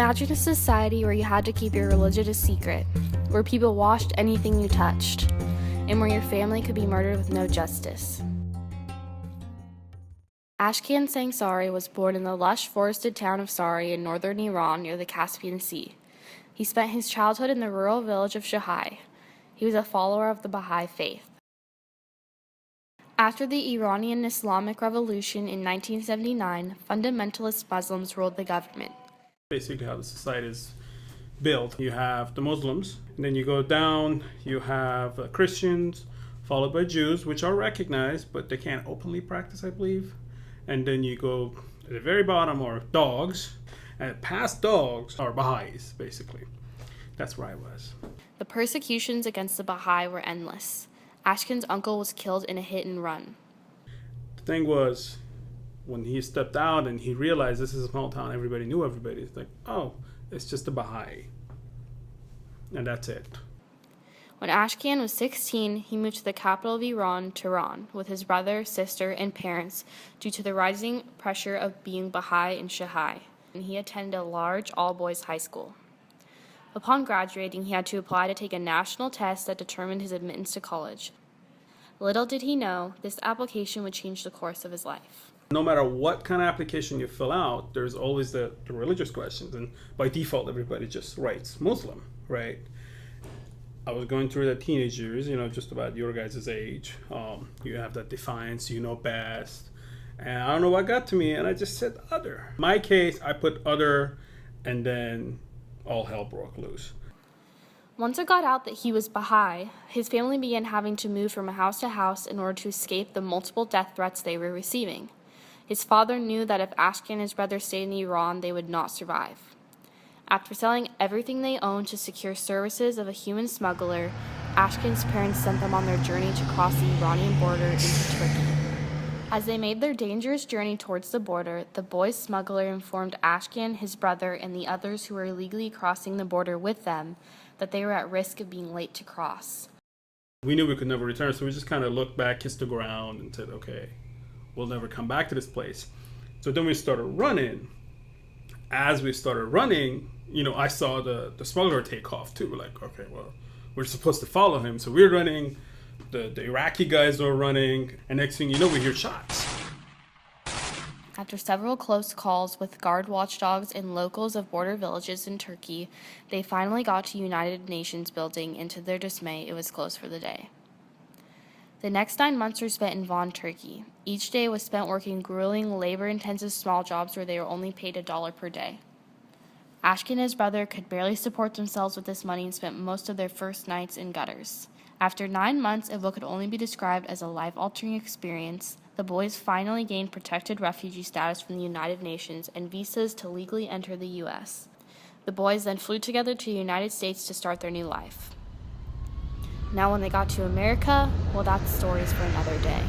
Imagine a society where you had to keep your religion a secret, where people washed anything you touched, and where your family could be murdered with no justice. Ashkan Sangsari was born in the lush forested town of Sari in northern Iran near the Caspian Sea. He spent his childhood in the rural village of Shahai. He was a follower of the Baha'i faith. After the Iranian Islamic Revolution in 1979, fundamentalist Muslims ruled the government. Basically how the society is built. You have the Muslims, and then you go down, you have Christians, followed by Jews, which are recognized, but they can't openly practice, I believe. And then you go at the very bottom are dogs, and past dogs are Baha'is, basically. That's where I was. The persecutions against the Baha'i were endless. Ashkan's uncle was killed in a hit and run. The thing was, when he stepped out and he realized this is a small town, everybody knew everybody. It's like, oh, it's just a Baha'i. And that's it. When Ashkan was 16, he moved to the capital of Iran, Tehran, with his brother, sister, and parents due to the rising pressure of being Baha'i in Shahai, and he attended a large all-boys high school. Upon graduating, he had to apply to take a national test that determined his admittance to college. Little did he know, this application would change the course of his life. No matter what kind of application you fill out, there's always the religious questions, and by default, everybody just writes Muslim, right? I was going through the teenage years, just about your guys' age. You have that defiance, you know best. And I don't know what got to me, and I just said other. In my case, I put other, and then all hell broke loose. Once it got out that he was Baha'i, his family began having to move from house to house in order to escape the multiple death threats they were receiving. His father knew that if Ashkan and his brother stayed in Iran, they would not survive. After selling everything they owned to secure services of a human smuggler, Ashkan's parents sent them on their journey to cross the Iranian border into Turkey. As they made their dangerous journey towards the border, the boy's smuggler informed Ashkan, his brother, and the others who were illegally crossing the border with them that they were at risk of being late to cross. We knew we could never return, so we just kind of looked back, kissed the ground, and said, okay, we'll never come back to this place. So then we started running. As we started running, I saw the smuggler take off too. We're like, okay, well, we're supposed to follow him. So we're running, the Iraqi guys are running, and next thing you know, we hear shots. After several close calls with guard watchdogs and locals of border villages in Turkey, they finally got to United Nations building, and to their dismay, it was closed for the day. The next 9 months were spent in Van, Turkey. Each day was spent working grueling, labor-intensive small jobs where they were only paid $1 per day. Ashkan and his brother could barely support themselves with this money and spent most of their first nights in gutters. After 9 months of what could only be described as a life-altering experience, the boys finally gained protected refugee status from the United Nations and visas to legally enter the U.S. The boys then flew together to the United States to start their new life. Now when they got to America, well, that's stories for another day.